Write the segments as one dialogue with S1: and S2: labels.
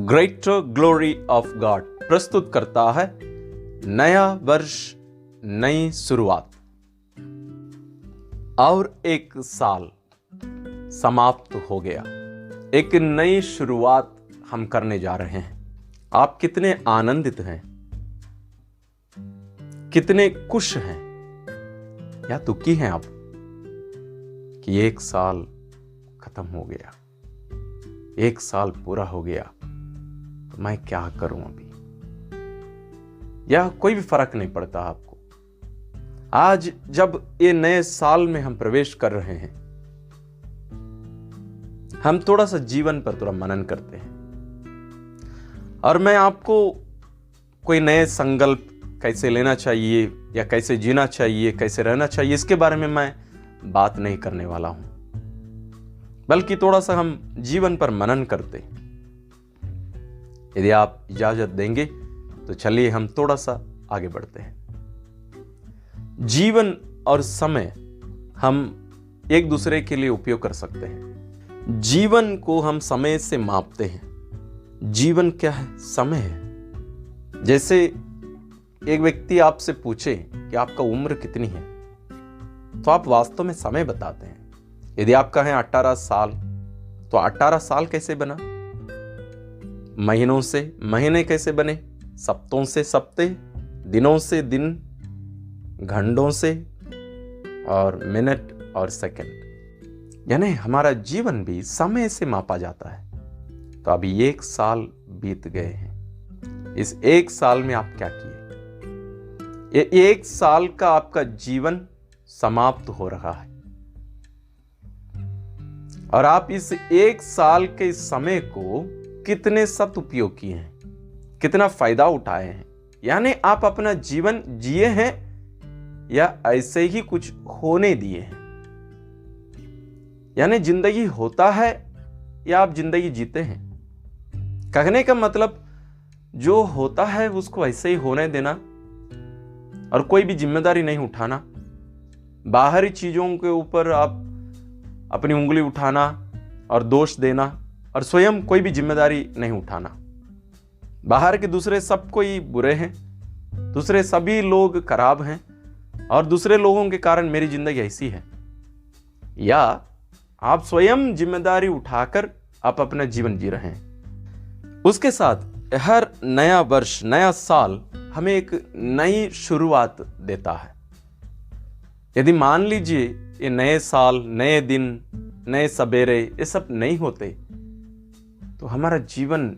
S1: Greater glory of God प्रस्तुत करता है नया वर्ष, नई शुरुआत। और एक साल समाप्त हो गया, एक नई शुरुआत हम करने जा रहे हैं। आप कितने आनंदित हैं, कितने खुश हैं या दुखी हैं आप कि एक साल खत्म हो गया, एक साल पूरा हो गया, तो मैं क्या करूं अभी? या कोई भी फर्क नहीं पड़ता आपको। आज जब ये नए साल में हम प्रवेश कर रहे हैं, हम थोड़ा सा जीवन पर थोड़ा मनन करते हैं और मैं आपको कोई नए संकल्प कैसे लेना चाहिए या कैसे जीना चाहिए, कैसे रहना चाहिए, इसके बारे में मैं बात नहीं करने वाला हूं, बल्कि थोड़ा सा हम जीवन पर मनन करते हैं। यदि आप इजाजत देंगे तो चलिए हम थोड़ा सा आगे बढ़ते हैं। जीवन और समय हम एक दूसरे के लिए उपयोग कर सकते हैं। जीवन को हम समय से मापते हैं। जीवन क्या है? समय है। जैसे एक व्यक्ति आपसे पूछे कि आपका उम्र कितनी है, तो आप वास्तव में समय बताते हैं। यदि आपका है 18 साल, तो 18 साल कैसे बना? महीनों से महीने कैसे बने? सप्तों से सप्ते, दिनों से दिन, घंटों से, और मिनट और सेकंड। यानी हमारा जीवन भी समय से मापा जाता है। तो अभी एक साल बीत गए हैं। इस एक साल में आप क्या किए? ये एक साल का आपका जीवन समाप्त हो रहा है और आप इस एक साल के समय को कितने सदुपयोग किए हैं, कितना फायदा उठाए हैं। यानी आप अपना जीवन जिए हैं या ऐसे ही कुछ होने दिए हैं। यानी जिंदगी होता है या आप जिंदगी जीते हैं। कहने का मतलब जो होता है उसको ऐसे ही होने देना और कोई भी जिम्मेदारी नहीं उठाना। बाहरी चीजों के ऊपर आप अपनी उंगली उठाना और दोष देना और स्वयं कोई भी जिम्मेदारी नहीं उठाना। बाहर के दूसरे सब कोई बुरे हैं, दूसरे सभी लोग खराब हैं और दूसरे लोगों के कारण मेरी जिंदगी ऐसी है। या आप स्वयं जिम्मेदारी उठाकर आप अपना जीवन जी रहे हैं। उसके साथ हर नया वर्ष, नया साल हमें एक नई शुरुआत देता है। यदि मान लीजिए ये नए साल, नए दिन, नए सवेरे ये सब नहीं होते तो हमारा जीवन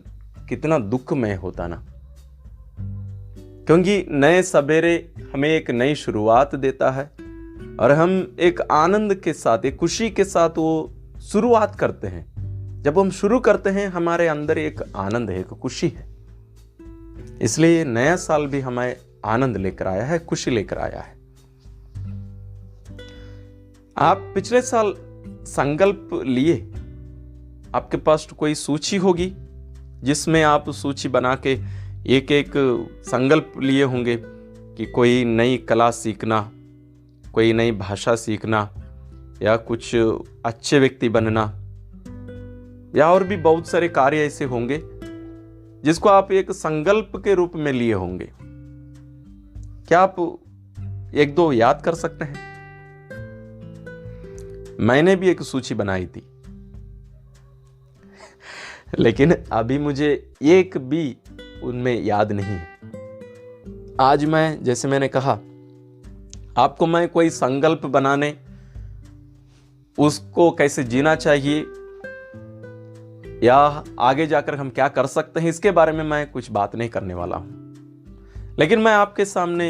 S1: कितना दुखमय होता ना। क्योंकि नए सवेरे हमें एक नई शुरुआत देता है और हम एक आनंद के साथ, एक खुशी के साथ वो शुरुआत करते हैं। जब हम शुरू करते हैं हमारे अंदर एक आनंद है, एक खुशी है। इसलिए नया साल भी हमें आनंद लेकर आया है, खुशी लेकर आया है। आप पिछले साल संकल्प लिए, आपके पास कोई सूची होगी जिसमें आप सूची बना के एक एक संकल्प लिए होंगे कि कोई नई कला सीखना, कोई नई भाषा सीखना, या कुछ अच्छे व्यक्ति बनना, या और भी बहुत सारे कार्य ऐसे होंगे जिसको आप एक संकल्प के रूप में लिए होंगे। क्या आप एक दो याद कर सकते हैं? मैंने भी एक सूची बनाई थी, लेकिन अभी मुझे एक भी उनमें याद नहीं है। आज मैं, जैसे मैंने कहा, आपको मैं कोई संकल्प बनाने, उसको कैसे जीना चाहिए या आगे जाकर हम क्या कर सकते हैं, इसके बारे में मैं कुछ बात नहीं करने वाला हूं। लेकिन मैं आपके सामने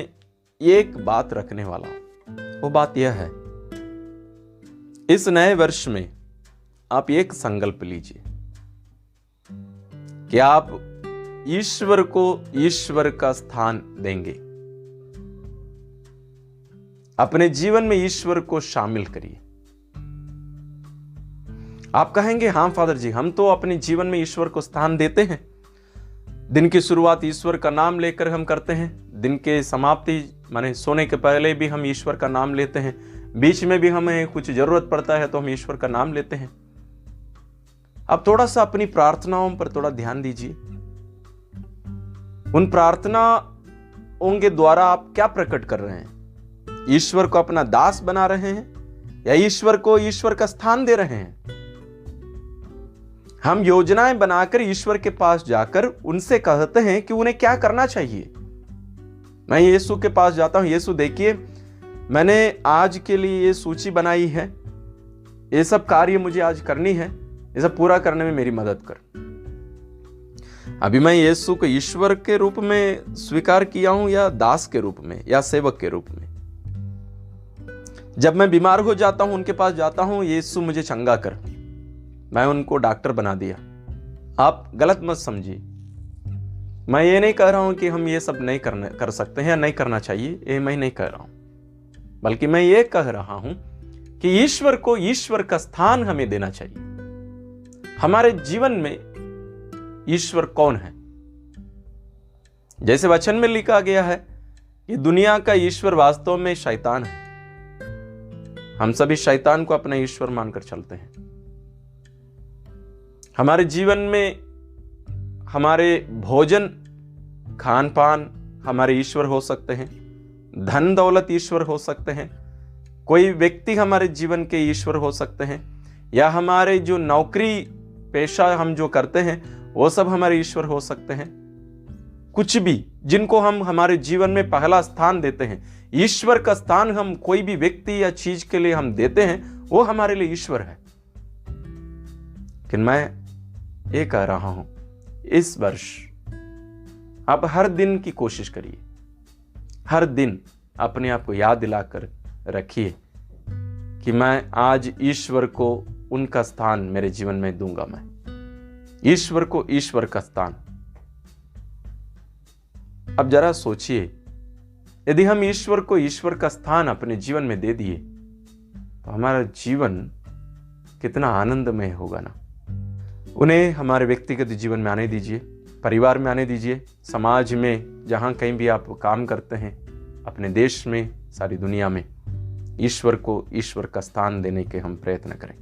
S1: एक बात रखने वाला हूं। वो बात यह है, इस नए वर्ष में आप एक संकल्प लीजिए कि आप ईश्वर को ईश्वर का स्थान देंगे। अपने जीवन में ईश्वर को शामिल करिए। आप कहेंगे, हां फादर जी, हम तो अपने जीवन में ईश्वर को स्थान देते हैं। दिन की शुरुआत ईश्वर का नाम लेकर हम करते हैं। दिन के समाप्ति माने सोने के पहले भी हम ईश्वर का नाम लेते हैं। बीच में भी हमें कुछ जरूरत पड़ता है तो हम ईश्वर का नाम लेते हैं। अब थोड़ा सा अपनी प्रार्थनाओं पर थोड़ा ध्यान दीजिए। उन प्रार्थनाओं के द्वारा आप क्या प्रकट कर रहे हैं? ईश्वर को अपना दास बना रहे हैं या ईश्वर को ईश्वर का स्थान दे रहे हैं? हम योजनाएं बनाकर ईश्वर के पास जाकर उनसे कहते हैं कि उन्हें क्या करना चाहिए। मैं यीशु के पास जाता हूं, यीशु देखिए मैंने आज के लिए ये सूची बनाई है, ये सब कार्य मुझे आज करनी है, ये सब पूरा करने में मेरी मदद कर। अभी मैं यीशु को ईश्वर के रूप में स्वीकार किया हूं या दास के रूप में या सेवक के रूप में? जब मैं बीमार हो जाता हूं उनके पास जाता हूं, यीशु मुझे चंगा कर, मैं उनको डॉक्टर बना दिया। आप गलत मत समझिए, मैं ये नहीं कह रहा हूं कि हम ये सब नहीं कर सकते हैं या नहीं करना चाहिए, ये मैं नहीं कह रहा हूं, बल्कि मैं ये कह रहा हूं कि ईश्वर को ईश्वर का स्थान हमें देना चाहिए। हमारे जीवन में ईश्वर कौन है? जैसे वचन में लिखा गया है कि दुनिया का ईश्वर वास्तव में शैतान है। हम सभी शैतान को अपना ईश्वर मानकर चलते हैं। हमारे जीवन में हमारे भोजन खान पान हमारे ईश्वर हो सकते हैं, धन दौलत ईश्वर हो सकते हैं, कोई व्यक्ति हमारे जीवन के ईश्वर हो सकते हैं, या हमारे जो नौकरी पेशा हम जो करते हैं वो सब हमारे ईश्वर हो सकते हैं। कुछ भी जिनको हम हमारे जीवन में पहला स्थान देते हैं, ईश्वर का स्थान हम कोई भी व्यक्ति या चीज के लिए हम देते हैं, वो हमारे लिए ईश्वर है। लेकिन मैं ये कह रहा हूं, इस वर्ष आप हर दिन की कोशिश करिए, हर दिन अपने आप को याद दिलाकर रखिए कि मैं आज ईश्वर को उनका स्थान मेरे जीवन में दूंगा। मैं ईश्वर को ईश्वर का स्थान। अब जरा सोचिए, यदि हम ईश्वर को ईश्वर का स्थान अपने जीवन में दे दिए तो हमारा जीवन कितना आनंदमय होगा ना। उन्हें हमारे व्यक्तिगत जीवन में आने दीजिए, परिवार में आने दीजिए, समाज में जहां कहीं भी आप काम करते हैं, अपने देश में, सारी दुनिया में ईश्वर को ईश्वर का स्थान देने के हम प्रयत्न करें।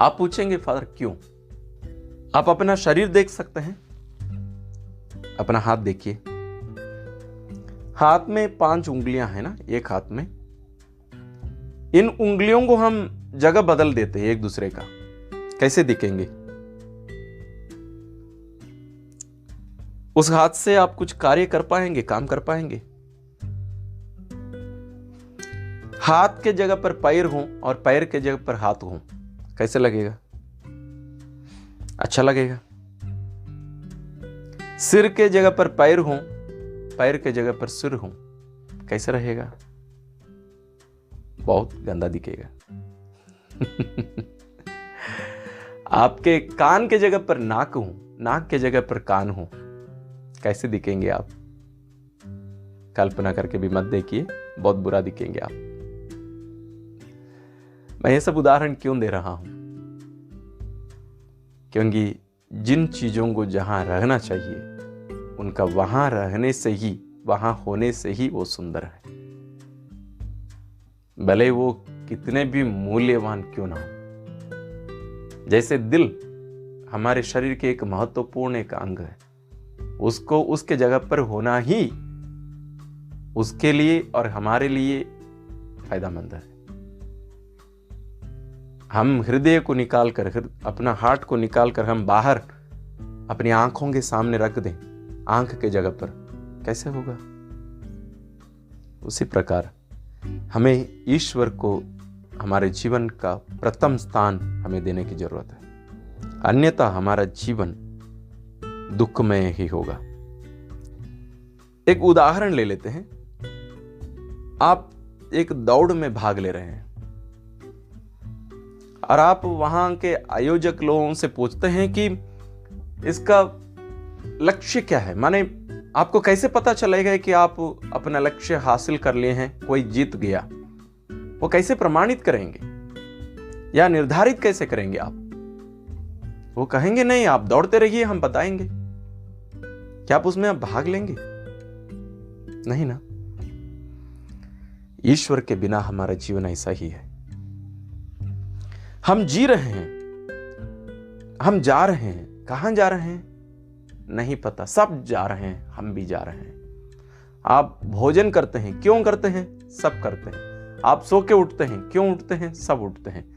S1: आप पूछेंगे फादर क्यों? आप अपना शरीर देख सकते हैं, अपना हाथ देखिए, हाथ में 5 उंगलियां हैं ना, एक हाथ में। इन उंगलियों को हम जगह बदल देते हैं एक दूसरे का, कैसे दिखेंगे? उस हाथ से आप कुछ कार्य कर पाएंगे, काम कर पाएंगे? हाथ के जगह पर पैर हो और पैर के जगह पर हाथ हो, कैसे लगेगा? अच्छा लगेगा। सिर के जगह पर पैर हो, पैर के जगह पर सिर हो, कैसे रहेगा? बहुत गंदा दिखेगा। आपके कान के जगह पर नाक हो, नाक के जगह पर कान हो, कैसे दिखेंगे आप? कल्पना करके भी मत देखिए, बहुत बुरा दिखेंगे आप। मैं ये सब उदाहरण क्यों दे रहा हूं? क्योंकि जिन चीजों को जहां रहना चाहिए उनका वहां रहने से ही, वहां होने से ही वो सुंदर है, भले वो कितने भी मूल्यवान क्यों ना हो। जैसे दिल हमारे शरीर के एक महत्वपूर्ण एक अंग है, उसको उसके जगह पर होना ही उसके लिए और हमारे लिए फायदेमंद है। हम हृदय को निकालकर, अपना हार्ट को निकालकर हम बाहर अपनी आंखों के सामने रख दें, आंख के जगह पर, कैसे होगा? उसी प्रकार हमें ईश्वर को हमारे जीवन का प्रथम स्थान हमें देने की जरूरत है, अन्यथा हमारा जीवन दुखमय ही होगा। एक उदाहरण ले लेते हैं। आप एक दौड़ में भाग ले रहे हैं और आप वहां के आयोजक लोगों से पूछते हैं कि इसका लक्ष्य क्या है, माने आपको कैसे पता चलेगा कि आप अपना लक्ष्य हासिल कर लिए हैं, कोई जीत गया? वो कैसे प्रमाणित करेंगे या निर्धारित कैसे करेंगे आप? वो कहेंगे नहीं, आप दौड़ते रहिए, हम बताएंगे। क्या आप उसमें आप भाग लेंगे? नहीं ना। ईश्वर के बिना हमारा जीवन ऐसा ही है। हम जी रहे हैं, हम जा रहे हैं, कहां जा रहे हैं? नहीं पता, सब जा रहे हैं, हम भी जा रहे हैं। आप भोजन करते हैं, क्यों करते हैं? सब करते हैं। आप सो के उठते हैं, क्यों उठते हैं? सब उठते हैं।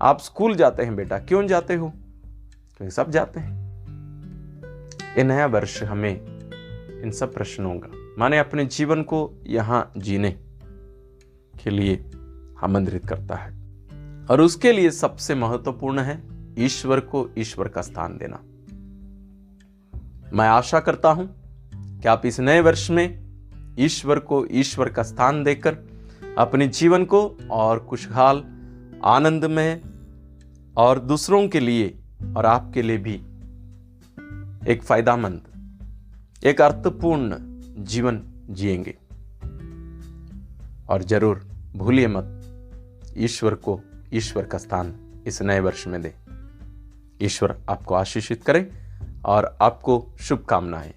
S1: आप स्कूल जाते हैं बेटा, क्यों जाते हो? क्योंकि सब जाते हैं। ये नया वर्ष हमें इन सब प्रश्नों का, माने अपने जीवन को यहां जीने के लिए आमंत्रित करता है। और उसके लिए सबसे महत्वपूर्ण है ईश्वर को ईश्वर का स्थान देना। मैं आशा करता हूं कि आप इस नए वर्ष में ईश्वर को ईश्वर का स्थान देकर अपने जीवन को और खुशहाल, आनंदमय और दूसरों के लिए और आपके लिए भी एक फायदामंद, एक अर्थपूर्ण जीवन जिएंगे। और जरूर भूलिए मत, ईश्वर को ईश्वर का स्थान इस नए वर्ष में दें। ईश्वर आपको आशीषित करे और आपको शुभकामनाएं।